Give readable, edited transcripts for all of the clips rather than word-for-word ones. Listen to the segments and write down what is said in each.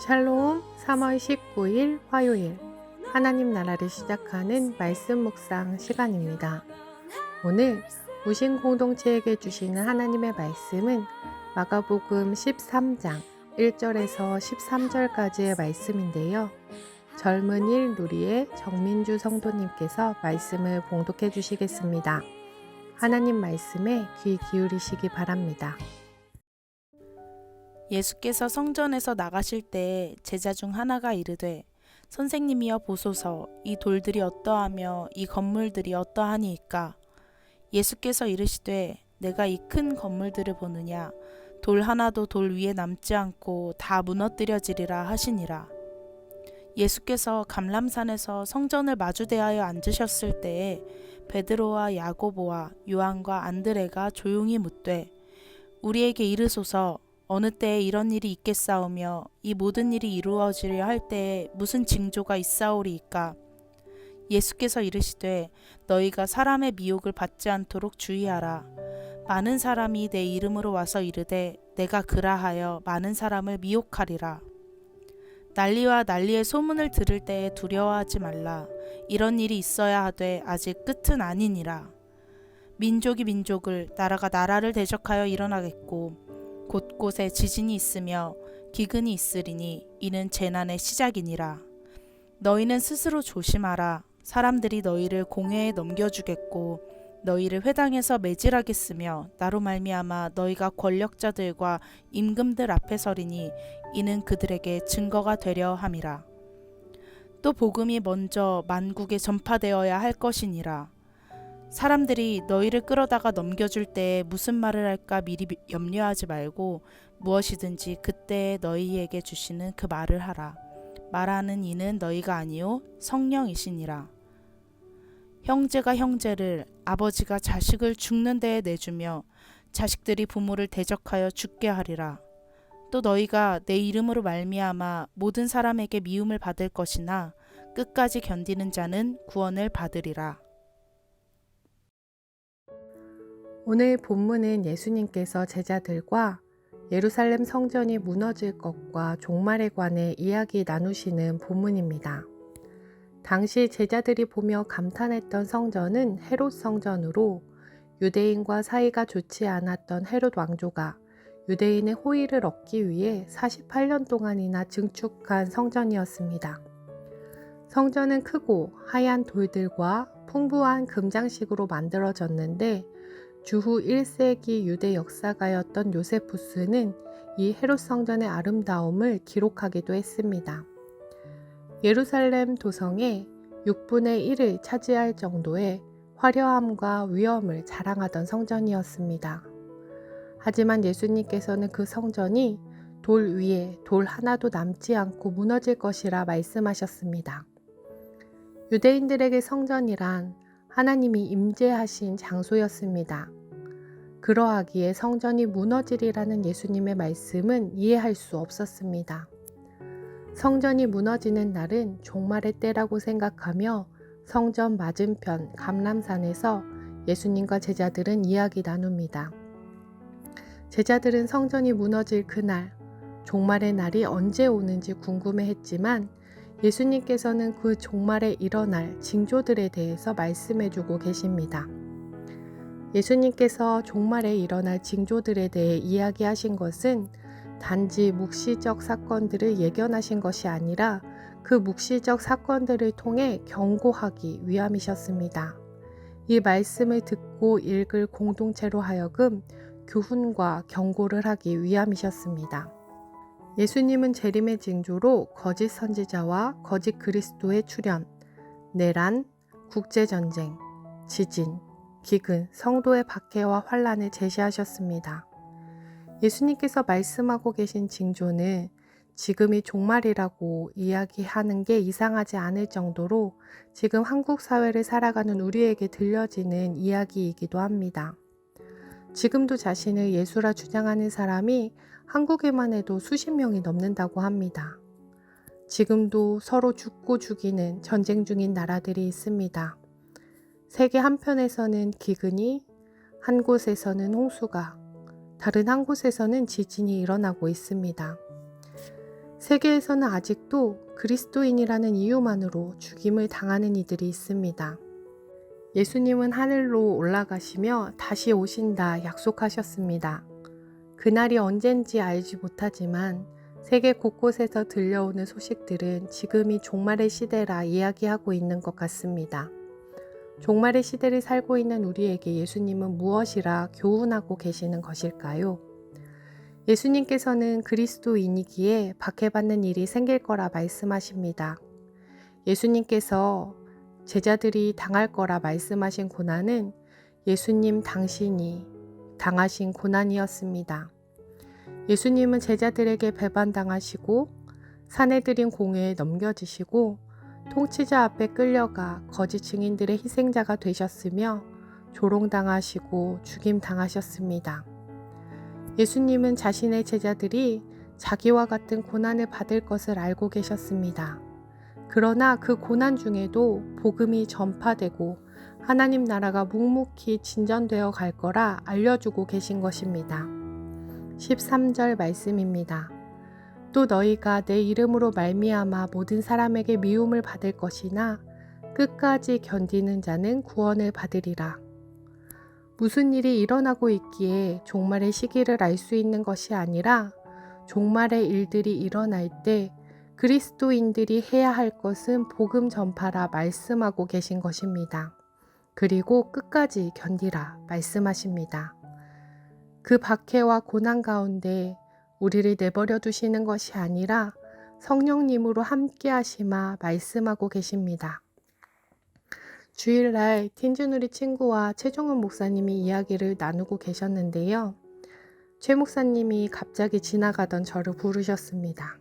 샬롬 3월 19일 화요일 하나님 나라를 시작하는 말씀 묵상 시간입니다. 오늘 무신 공동체에게 주시는 하나님의 말씀은 마가복음 13장 1절에서 13절까지의 말씀인데요. 젊은일 누리의 정민주 성도님께서 말씀을 봉독해 주시겠습니다. 하나님 말씀에 귀 기울이시기 바랍니다. 예수께서 성전에서 나가실 때 제자 중 하나가 이르되 선생님이여 보소서 이 돌들이 어떠하며 이 건물들이 어떠하니이까. 예수께서 이르시되 내가 이 큰 건물들을 보느냐. 돌 하나도 돌 위에 남지 않고 다 무너뜨려지리라 하시니라. 예수께서 감람산에서 성전을 마주대하여 앉으셨을 때에 베드로와 야고보와 요한과 안드레가 조용히 묻되 우리에게 이르소서 어느 때에 이런 일이 있겠사오며 이 모든 일이 이루어지려 할 때에 무슨 징조가 있사오리이까. 예수께서 이르시되 너희가 사람의 미혹을 받지 않도록 주의하라. 많은 사람이 내 이름으로 와서 이르되 내가 그라하여 많은 사람을 미혹하리라. 난리와 난리의 소문을 들을 때에 두려워하지 말라. 이런 일이 있어야 하되 아직 끝은 아니니라. 민족이 민족을 나라가 나라를 대적하여 일어나겠고 곳곳에 지진이 있으며 기근이 있으리니 이는 재난의 시작이니라. 너희는 스스로 조심하라. 사람들이 너희를 공회에 넘겨주겠고 너희를 회당에서 매질하겠으며 나로 말미암아 너희가 권력자들과 임금들 앞에 서리니 이는 그들에게 증거가 되려 함이라. 또 복음이 먼저 만국에 전파되어야 할 것이니라. 사람들이 너희를 끌어다가 넘겨줄 때에 무슨 말을 할까 미리 염려하지 말고 무엇이든지 그때에 너희에게 주시는 그 말을 하라. 말하는 이는 너희가 아니요 성령이시니라. 형제가 형제를 아버지가 자식을 죽는 데에 내주며 자식들이 부모를 대적하여 죽게 하리라. 또 너희가 내 이름으로 말미암아 모든 사람에게 미움을 받을 것이나 끝까지 견디는 자는 구원을 받으리라. 오늘 본문은 예수님께서 제자들과 예루살렘 성전이 무너질 것과 종말에 관해 이야기 나누시는 본문입니다. 당시 제자들이 보며 감탄했던 성전은 헤롯 성전으로 유대인과 사이가 좋지 않았던 헤롯 왕조가 유대인의 호의를 얻기 위해 48년 동안이나 증축한 성전이었습니다. 성전은 크고 하얀 돌들과 풍부한 금장식으로 만들어졌는데 주후 1세기 유대 역사가였던 요세푸스는 이 헤롯 성전의 아름다움을 기록하기도 했습니다. 예루살렘 도성의 6분의 1을 차지할 정도의 화려함과 위엄을 자랑하던 성전이었습니다. 하지만 예수님께서는 그 성전이 돌 위에 돌 하나도 남지 않고 무너질 것이라 말씀하셨습니다. 유대인들에게 성전이란 하나님이 임재하신 장소였습니다. 그러하기에 성전이 무너지리라는 예수님의 말씀은 이해할 수 없었습니다. 성전이 무너지는 날은 종말의 때라고 생각하며 성전 맞은편 감람산에서 예수님과 제자들은 이야기 나눕니다. 제자들은 성전이 무너질 그날, 종말의 날이 언제 오는지 궁금해했지만 예수님께서는 그 종말에 일어날 징조들에 대해서 말씀해주고 계십니다. 예수님께서 종말에 일어날 징조들에 대해 이야기하신 것은 단지 묵시적 사건들을 예견하신 것이 아니라 그 묵시적 사건들을 통해 경고하기 위함이셨습니다. 이 말씀을 듣고 읽을 공동체로 하여금 교훈과 경고를 하기 위함이셨습니다. 예수님은 재림의 징조로 거짓 선지자와 거짓 그리스도의 출현, 내란, 국제전쟁, 지진, 기근, 성도의 박해와 환난을 제시하셨습니다. 예수님께서 말씀하고 계신 징조는 지금이 종말이라고 이야기하는 게 이상하지 않을 정도로 지금 한국 사회를 살아가는 우리에게 들려지는 이야기이기도 합니다. 지금도 자신을 예수라 주장하는 사람이 한국에만 해도 수십 명이 넘는다고 합니다. 지금도 서로 죽고 죽이는 전쟁 중인 나라들이 있습니다. 세계 한편에서는 기근이, 한 곳에서는 홍수가, 다른 한 곳에서는 지진이 일어나고 있습니다. 세계에서는 아직도 그리스도인이라는 이유만으로 죽임을 당하는 이들이 있습니다. 예수님은 하늘로 올라가시며 다시 오신다 약속하셨습니다. 그날이 언젠지 알지 못하지만 세계 곳곳에서 들려오는 소식들은 지금이 종말의 시대라 이야기하고 있는 것 같습니다. 종말의 시대를 살고 있는 우리에게 예수님은 무엇이라 교훈하고 계시는 것일까요? 예수님께서는 그리스도인이기에 박해받는 일이 생길 거라 말씀하십니다. 예수님께서 제자들이 당할 거라 말씀하신 고난은 예수님 당신이 당하신 고난이었습니다. 예수님은 제자들에게 배반당하시고 사내들인 공회에 넘겨지시고 통치자 앞에 끌려가 거짓 증인들의 희생자가 되셨으며 조롱당하시고 죽임당하셨습니다. 예수님은 자신의 제자들이 자기와 같은 고난을 받을 것을 알고 계셨습니다. 그러나 그 고난 중에도 복음이 전파되고 하나님 나라가 묵묵히 진전되어 갈 거라 알려주고 계신 것입니다. 13절 말씀입니다. 또 너희가 내 이름으로 말미암아 모든 사람에게 미움을 받을 것이나 끝까지 견디는 자는 구원을 받으리라. 무슨 일이 일어나고 있기에 종말의 시기를 알 수 있는 것이 아니라 종말의 일들이 일어날 때 그리스도인들이 해야 할 것은 복음 전파라 말씀하고 계신 것입니다. 그리고 끝까지 견디라 말씀하십니다. 그 박해와 고난 가운데 우리를 내버려 두시는 것이 아니라 성령님으로 함께 하시마 말씀하고 계십니다. 주일날 틴즈누리 친구와 최종훈 목사님이 이야기를 나누고 계셨는데요. 최 목사님이 갑자기 지나가던 저를 부르셨습니다.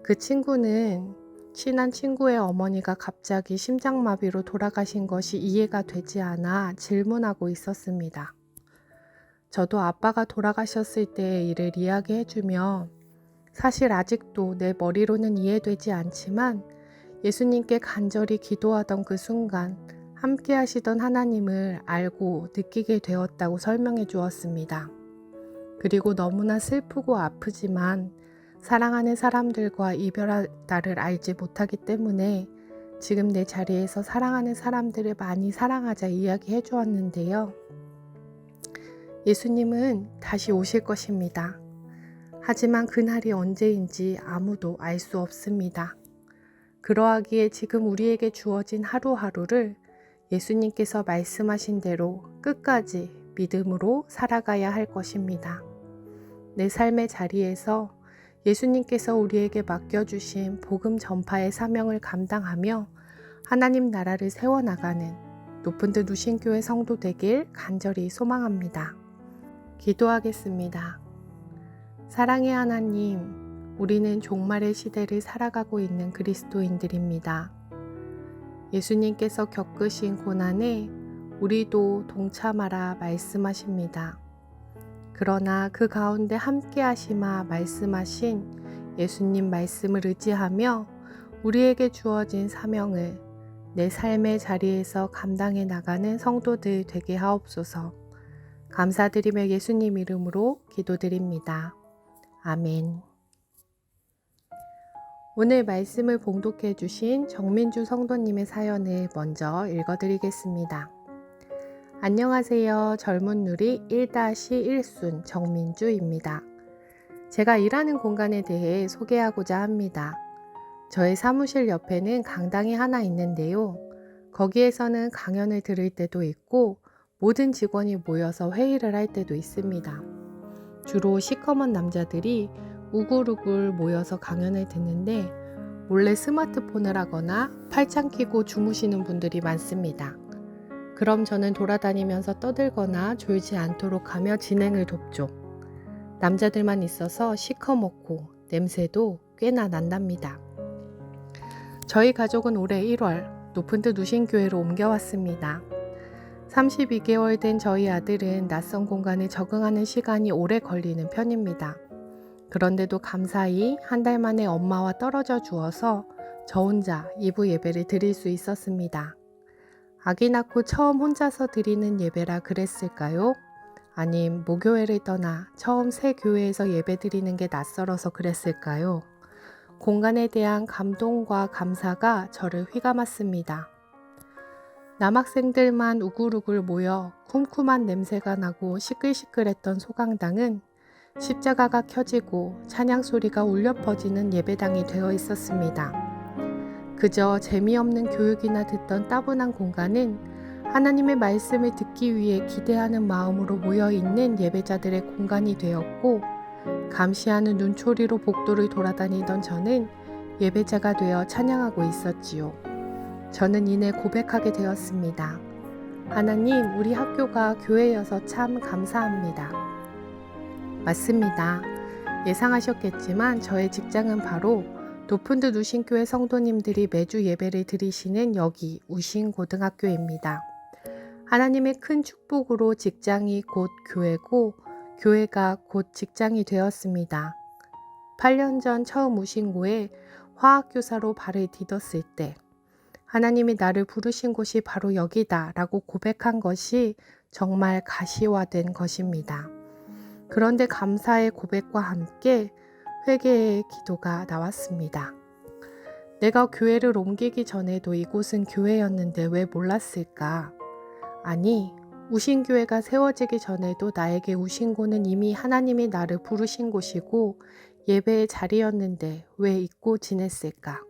그 친구는 친한 친구의 어머니가 갑자기 심장마비로 돌아가신 것이 이해가 되지 않아 질문하고 있었습니다. 저도 아빠가 돌아가셨을 때의 일을 이야기해주며 사실 아직도 내 머리로는 이해되지 않지만 예수님께 간절히 기도하던 그 순간 함께 하시던 하나님을 알고 느끼게 되었다고 설명해 주었습니다. 그리고 너무나 슬프고 아프지만 사랑하는 사람들과 이별하다를 알지 못하기 때문에 지금 내 자리에서 사랑하는 사람들을 많이 사랑하자 이야기해 주었는데요. 예수님은 다시 오실 것입니다. 하지만 그날이 언제인지 아무도 알 수 없습니다. 그러하기에 지금 우리에게 주어진 하루하루를 예수님께서 말씀하신 대로 끝까지 믿음으로 살아가야 할 것입니다. 내 삶의 자리에서 예수님께서 우리에게 맡겨주신 복음 전파의 사명을 감당하며 하나님 나라를 세워나가는 높은 듯 누신교회 성도 되길 간절히 소망합니다. 기도하겠습니다. 사랑의 하나님, 우리는 종말의 시대를 살아가고 있는 그리스도인들입니다. 예수님께서 겪으신 고난에 우리도 동참하라 말씀하십니다. 그러나 그 가운데 함께 하시마 말씀하신 예수님 말씀을 의지하며 우리에게 주어진 사명을 내 삶의 자리에서 감당해 나가는 성도들 되게 하옵소서. 감사드리며 예수님 이름으로 기도드립니다. 아멘. 오늘 말씀을 봉독해 주신 정민주 성도님의 사연을 먼저 읽어드리겠습니다. 안녕하세요. 젊은 누리 1-1순 정민주입니다. 제가 일하는 공간에 대해 소개하고자 합니다. 저의 사무실 옆에는 강당이 하나 있는데요. 거기에서는 강연을 들을 때도 있고 모든 직원이 모여서 회의를 할 때도 있습니다. 주로 시커먼 남자들이 우글우글 모여서 강연을 듣는데 몰래 스마트폰을 하거나 팔짱 끼고 주무시는 분들이 많습니다. 그럼 저는 돌아다니면서 떠들거나 졸지 않도록 하며 진행을 돕죠. 남자들만 있어서 시커멓고 냄새도 꽤나 난답니다. 저희 가족은 올해 1월 높은 듯 누신교회로 옮겨왔습니다. 32개월 된 저희 아들은 낯선 공간에 적응하는 시간이 오래 걸리는 편입니다. 그런데도 감사히 한 달 만에 엄마와 떨어져 주어서 저 혼자 2부 예배를 드릴 수 있었습니다. 아기 낳고 처음 혼자서 드리는 예배라 그랬을까요? 아님 모교회를 떠나 처음 새 교회에서 예배 드리는 게 낯설어서 그랬을까요? 공간에 대한 감동과 감사가 저를 휘감았습니다. 남학생들만 우글우글 모여 쿰쿰한 냄새가 나고 시끌시끌했던 소강당은 십자가가 켜지고 찬양 소리가 울려 퍼지는 예배당이 되어 있었습니다. 그저 재미없는 교육이나 듣던 따분한 공간은 하나님의 말씀을 듣기 위해 기대하는 마음으로 모여있는 예배자들의 공간이 되었고, 감시하는 눈초리로 복도를 돌아다니던 저는 예배자가 되어 찬양하고 있었지요. 저는 이내 고백하게 되었습니다. 하나님, 우리 학교가 교회여서 참 감사합니다. 맞습니다. 예상하셨겠지만 저의 직장은 바로 높은 듯 우신교회 성도님들이 매주 예배를 드리시는 여기 우신고등학교입니다. 하나님의 큰 축복으로 직장이 곧 교회고 교회가 곧 직장이 되었습니다. 8년 전 처음 우신고에 화학교사로 발을 디뎠을 때 하나님이 나를 부르신 곳이 바로 여기다 라고 고백한 것이 정말 가시화된 것입니다. 그런데 감사의 고백과 함께 회개의 기도가 나왔습니다. 내가 교회를 옮기기 전에도 이곳은 교회였는데 왜 몰랐을까? 아니, 우신교회가 세워지기 전에도 나에게 우신고는 이미 하나님이 나를 부르신 곳이고 예배의 자리였는데 왜 잊고 지냈을까?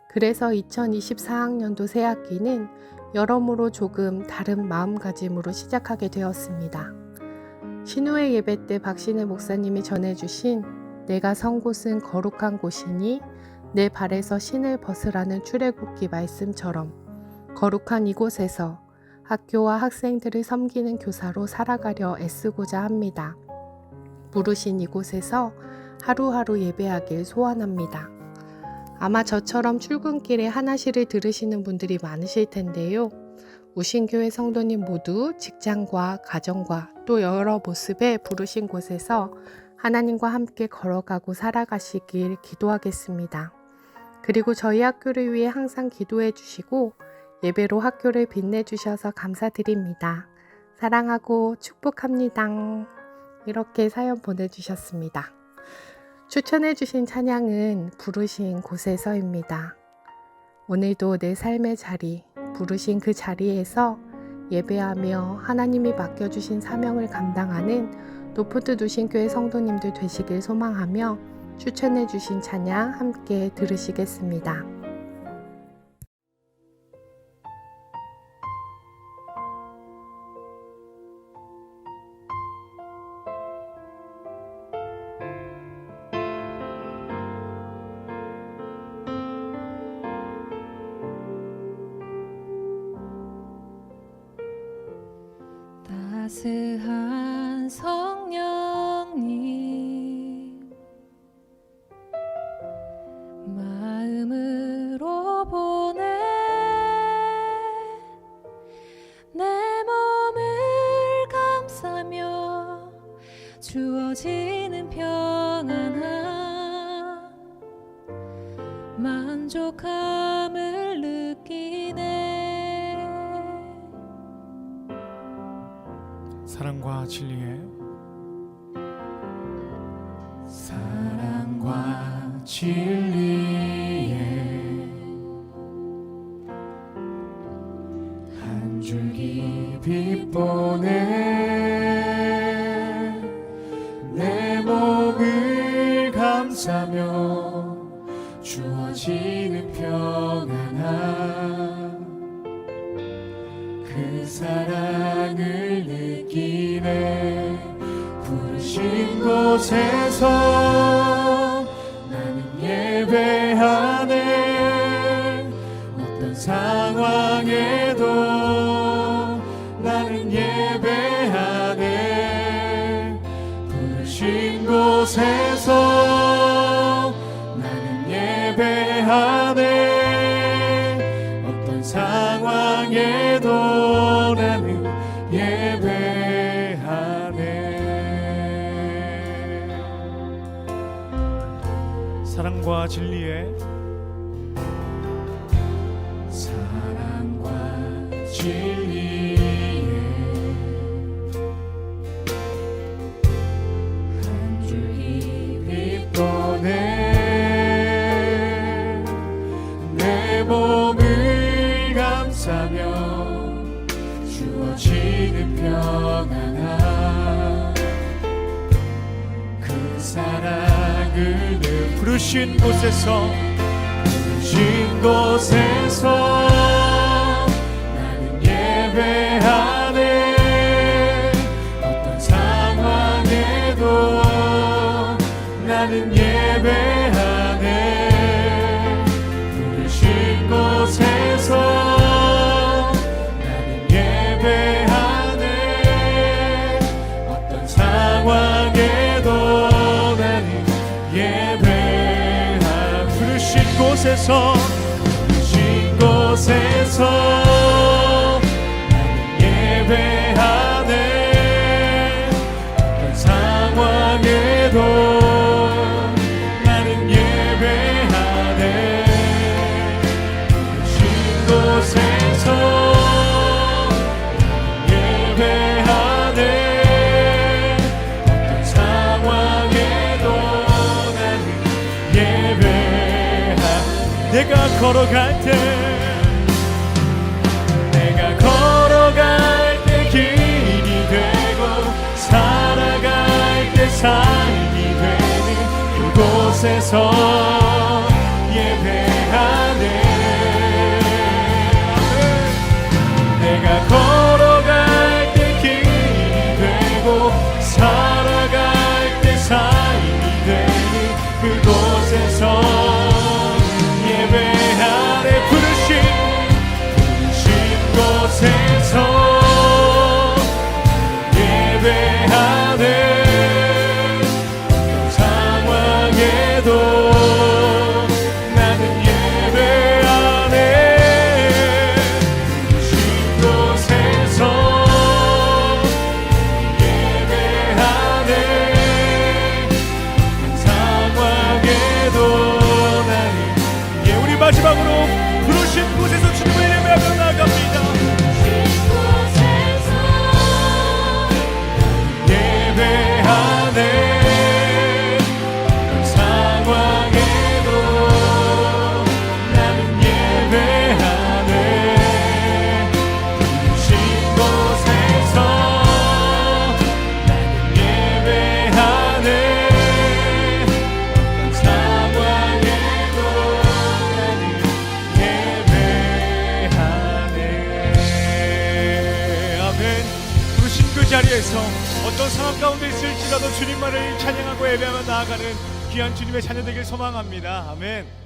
그래서 2024학년도 새학기는 여러모로 조금 다른 마음가짐으로 시작하게 되었습니다. 신우의 예배 때 박신혜 목사님이 전해주신 내가 선 곳은 거룩한 곳이니 내 발에서 신을 벗으라는 출애굽기 말씀처럼 거룩한 이곳에서 학교와 학생들을 섬기는 교사로 살아가려 애쓰고자 합니다. 부르신 이곳에서 하루하루 예배하길 소원합니다. 아마 저처럼 출근길에 하나시를 들으시는 분들이 많으실 텐데요. 우신교회 성도님 모두 직장과 가정과 또 여러 모습에 부르신 곳에서 하나님과 함께 걸어가고 살아가시길 기도하겠습니다. 그리고 저희 학교를 위해 항상 기도해 주시고 예배로 학교를 빛내주셔서 감사드립니다. 사랑하고 축복합니다. 이렇게 사연 보내주셨습니다. 추천해 주신 찬양은 부르신 곳에서입니다. 오늘도 내 삶의 자리, 부르신 그 자리에서 예배하며 하나님이 맡겨주신 사명을 감당하는 높은 듯 우신교회 성도님들 되시길 소망하며 추천해 주신 찬양 함께 들으시겠습니다. 따스한 성령님 마음으로 보내 내 몸을 감싸며 주어지는 평안함 만족함을 느끼네. 사랑과 진리의 한 줄기 빛 보내 내 몸을 감싸며 주어지는 평안함 그 사랑을 느끼네. 부르신 곳에서 나는 예배하네. 어떤 상황에도 나는 예배하네. 부르신 곳에서 나는 예배하네. 어떤 상황에도 나는 예배하네. 사랑과 진리의 한 줄기 빛 보내 주어지는 평안함 그 사랑을 늘 부르신 곳에서 나는 예배하네 어떤 상황에도 나는 예배하네 부르신 곳에서 나는 예배하네 어떤 상황에도 나는 예배하네 부르신 곳에서 나는 예배하네 어떤 상황에도 나는 예배하네 부르신 곳에서 예배하네 어떤 상황에도 나는 예배하네 내가 걸어갈 때 길이 되고 살아갈 때 삶이 되는 그곳에서 예배하네 내가 걸어갈 때 길이 되고 살아갈 때 삶이 되는 그곳에서 예배하네 부르신 곳에서 예배하네 어떤 상황에도 나는 예배하네 부르신 곳에서 예배하네 어떤 상황에도 나는 우리 마지막으로 부르신 곳에서 주님을 예배하며 나아갑니다 예배하네 어떤 상황에도 나는 예배하네 부르신 곳에서 나는 예배하네 어떤 상황에도 나는 예배하네 아멘 부르신 그 자리에서 어떤 상황 가운데 있을지라도 주님만을 찬양하고 예배하며 나아가는 귀한 주님의 자녀 되길 소망합니다. 아멘.